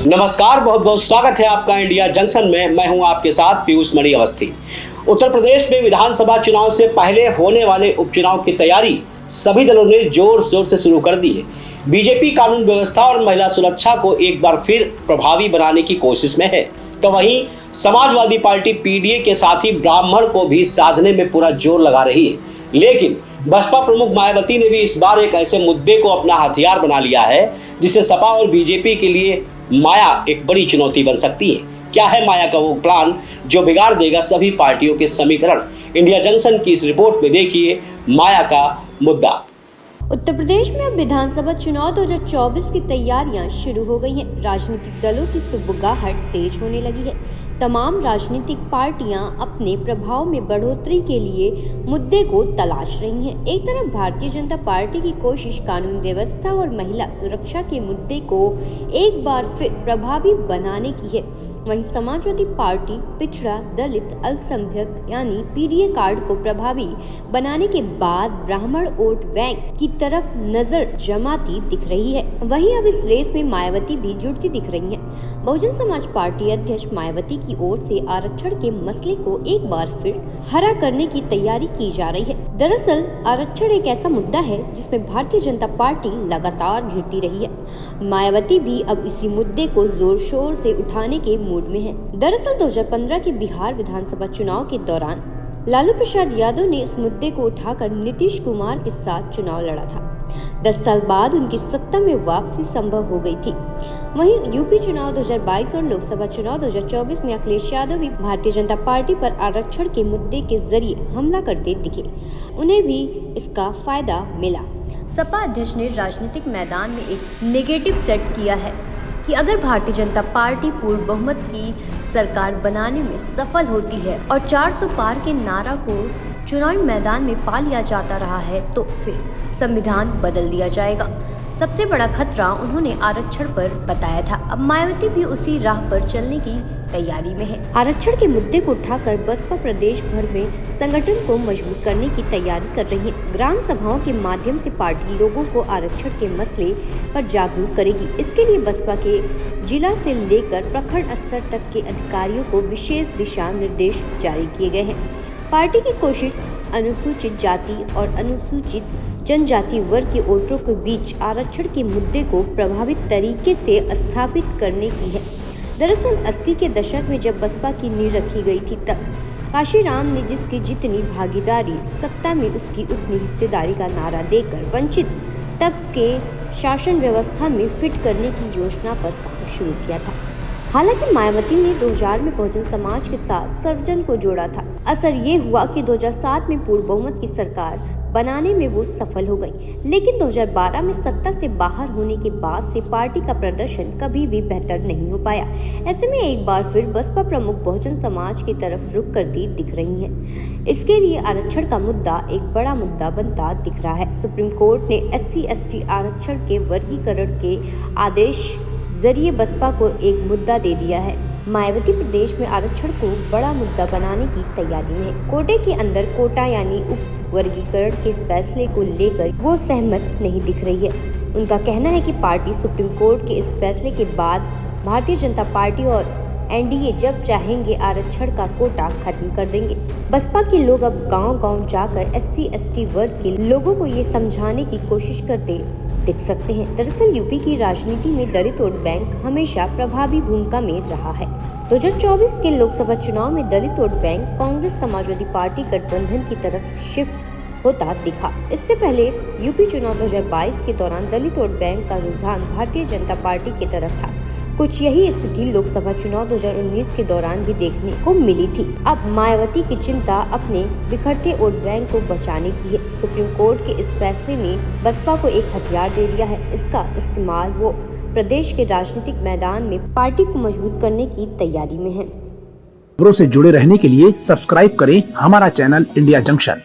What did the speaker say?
नमस्कार, बहुत बहुत स्वागत है आपका इंडिया जंक्शन में। मैं हूं आपके साथ पीयूष मणि अवस्थी। उत्तर प्रदेश में विधानसभा चुनाव से पहले होने वाले उपचुनाव की तैयारी सभी दलों ने जोर शोर से शुरू कर दी है। बीजेपी कानून व्यवस्था और महिला सुरक्षा को एक बार फिर प्रभावी बनाने की कोशिश में है, तो वहीं समाजवादी पार्टी पीडीए के साथ ही ब्राह्मण को भी साधने में पूरा जोर लगा रही है। लेकिन बसपा प्रमुख मायावती ने भी इस बार एक ऐसे मुद्दे को अपना हथियार बना लिया है जिसे सपा और बीजेपी के लिए माया एक बड़ी चुनौती बन सकती है। क्या है माया का वो प्लान जो बिगाड़ देगा सभी पार्टियों के समीकरण? इंडिया जंक्शन की इस रिपोर्ट में देखिए माया का मुद्दा। उत्तर प्रदेश में अब विधानसभा चुनाव 2024 की तैयारियां शुरू हो गई हैं। राजनीतिक दलों की सुबुगाहट तेज होने लगी है। तमाम राजनीतिक पार्टियां अपने प्रभाव में बढ़ोतरी के लिए मुद्दे को तलाश रही हैं। एक तरफ भारतीय जनता पार्टी की कोशिश कानून व्यवस्था और महिला सुरक्षा के मुद्दे को एक बार फिर प्रभावी बनाने की है, वहीं समाजवादी पार्टी पिछड़ा, दलित, अल्पसंख्यक यानी पीडीए कार्ड को प्रभावी बनाने के बाद ब्राह्मण वोट बैंक की तरफ नजर जमाती दिख रही है। वहीं अब इस रेस में मायावती भी जुड़ती दिख रही हैं। बहुजन समाज पार्टी अध्यक्ष मायावती की ओर से आरक्षण के मसले को एक बार फिर हरा करने की तैयारी की जा रही है। दरअसल आरक्षण एक ऐसा मुद्दा है जिसमें भारतीय जनता पार्टी लगातार घिरती रही है। मायावती भी अब इसी मुद्दे को जोर शोर से उठाने के मूड में है। दरअसल 2015 के बिहार विधानसभा चुनाव के दौरान लालू प्रसाद यादव ने इस मुद्दे को उठाकर नीतीश कुमार के साथ चुनाव लड़ा था। 10 साल बाद उनकी सत्ता में वापसी संभव हो गई थी। वहीं यूपी चुनाव 2022 और लोकसभा चुनाव 2024 में अखिलेश यादव भी भारतीय जनता पार्टी पर आरक्षण के मुद्दे के जरिए हमला करते दिखे। उन्हें भी इसका फायदा मिला। सपा अध्यक्ष ने राजनीतिक मैदान में एक नेगेटिव सेट किया है कि अगर भारतीय जनता पार्टी पूर्ण बहुमत की सरकार बनाने में सफल होती है और 400 पार के नारा को चुनावी मैदान में पा लिया जाता रहा है तो फिर संविधान बदल दिया जाएगा। सबसे बड़ा खतरा उन्होंने आरक्षण पर बताया था। अब मायावती भी उसी राह पर चलने की तैयारी में है। आरक्षण के मुद्दे को उठाकर बसपा प्रदेश भर में संगठन को मजबूत करने की तैयारी कर रही है। ग्राम सभाओं के माध्यम से पार्टी लोगों को आरक्षण के मसले पर जागरूक करेगी। इसके लिए बसपा के जिला से लेकर प्रखंड स्तर तक के अधिकारियों को विशेष दिशा निर्देश जारी किए गए हैं। पार्टी की कोशिश अनुसूचित जाति और अनुसूचित जनजाति वर्ग के वोटरों के बीच आरक्षण के मुद्दे को प्रभावित तरीके से स्थापित करने की है। दरअसल 80 के दशक में जब बसपा की नींव रखी गई थी तब काशीराम ने जिसकी जितनी भागीदारी सत्ता में उसकी उतनी हिस्सेदारी का नारा देकर वंचित तबके शासन व्यवस्था में फिट करने की योजना पर काम शुरू किया था। हालांकि मायावती ने 2000 में बहुजन समाज के साथ सर्वजन को जोड़ा था। असर ये हुआ कि 2007 में पूर्ण बहुमत की सरकार बनाने में वो सफल हो गई, लेकिन 2012 में सत्ता से बाहर होने के बाद से पार्टी का प्रदर्शन कभी भी बेहतर नहीं हो पाया। ऐसे में एक बार फिर बसपा प्रमुख बहुजन समाज की तरफ रुख करती दिख रही हैं। इसके लिए आरक्षण का मुद्दा एक बड़ा मुद्दा बनता दिख रहा है। सुप्रीम कोर्ट ने SC/ST आरक्षण के वर्गीकरण के आदेश जरिए बसपा को एक मुद्दा दे दिया है। मायावती प्रदेश में आरक्षण को बड़ा मुद्दा बनाने की तैयारी में है। कोटे के अंदर कोटा यानी उप वर्गीकरण के फैसले को लेकर वो सहमत नहीं दिख रही है। उनका कहना है कि पार्टी सुप्रीम कोर्ट के इस फैसले के बाद भारतीय जनता पार्टी और एनडीए जब चाहेंगे आरक्षण का कोटा खत्म कर देंगे। बसपा के लोग अब गांव-गांव जाकर SC/ST वर्ग के लोगों को ये समझाने की कोशिश करते दिख सकते हैं। दरअसल यूपी की राजनीति में दलित वोट बैंक हमेशा प्रभावी भूमिका में रहा है। 2024 के लोकसभा चुनाव में दलित vote bank Congress Samajwadi party गठबंधन की तरफ शिफ्ट होता दिखा। इससे पहले यूपी चुनाव 2022 के दौरान दलित वोट बैंक का रुझान भारतीय जनता पार्टी की तरफ था। कुछ यही स्थिति लोकसभा चुनाव 2019 के दौरान भी देखने को मिली थी। अब मायावती की चिंता अपने बिखरते वोट बैंक को बचाने की है। सुप्रीम कोर्ट के इस फैसले ने बसपा को एक हथियार दे दिया है। इसका इस्तेमाल वो प्रदेश के राजनीतिक मैदान में पार्टी को मजबूत करने की तैयारी में है। खबरों से जुड़े रहने के लिए सब्सक्राइब करें हमारा चैनल इंडिया जंक्शन।